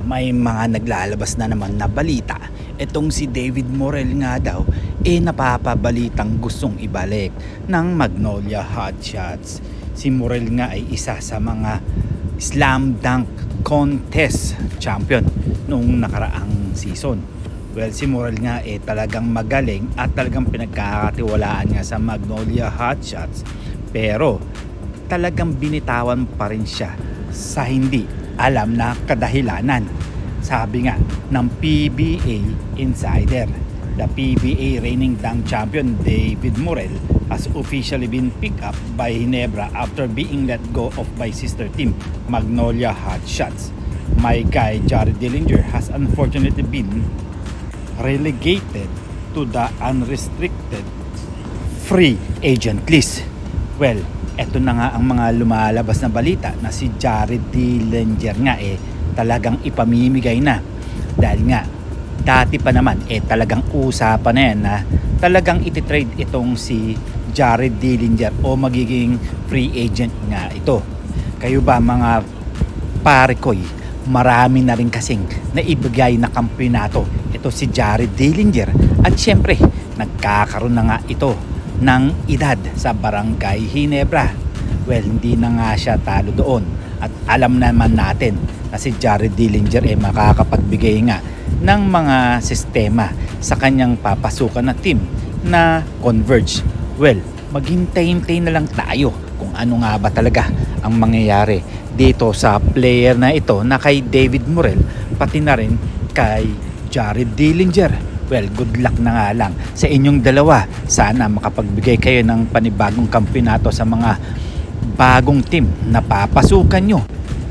may mga naglalabas na naman na balita. Itong si David Morel nga daw, napapabalitang gustong ibalik ng Magnolia Hotshots. Si Morel nga ay isa sa mga slam dunk contest champion noong nakaraang season. Well, si Morel nga talagang magaling at talagang pinagkakatiwalaan nga sa Magnolia Hotshots. Pero talagang binitawan pa rin siya sa hindi alam na kadahilanan. Sabi nga ng PBA Insider, the PBA reigning dunk champion David Morel has officially been picked up by Ginebra after being let go of by sister team Magnolia Hotshots. My guy Jared Dillinger has unfortunately been relegated to the unrestricted free agent list. Well, eto na nga ang mga lumalabas na balita na si Jared Dillinger nga talagang ipamimigay na. Dahil nga dati pa naman talagang usapan na yan na talagang ititrade itong si Jared Dillinger o magiging free agent nga ito. Kayo ba mga pare ko'y, marami na rin kasing naibigay na kampeonato ito si Jared Dillinger at syempre nagkakaroon na nga ito ng edad sa Barangay Ginebra. Well, hindi na nga siya talo doon at alam naman natin na si Jared Dillinger makakapagbigay nga ng mga sistema sa kanyang papasukan na team na Converge. Well, maghintay-hintay na lang tayo kung ano nga ba talaga ang mangyayari dito sa player na ito na kay David Morel pati na rin kay Jared Dillinger. Well, good luck na nga lang sa inyong dalawa. Sana makapagbigay kayo ng panibagong kampeonato sa mga bagong team na papasukan nyo.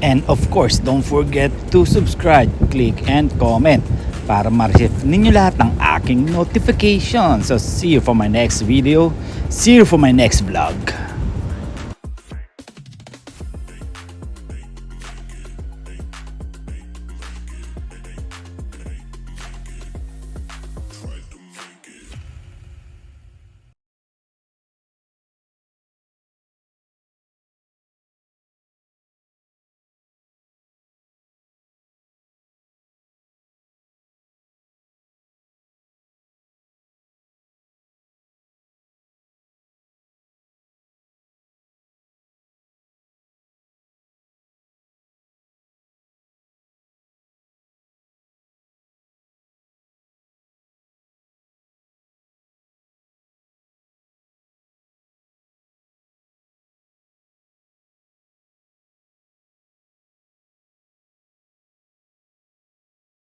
And of course, don't forget to subscribe, click and comment para ma-receive ninyo lahat ng aking notifications. So see you for my next video. See you for my next vlog.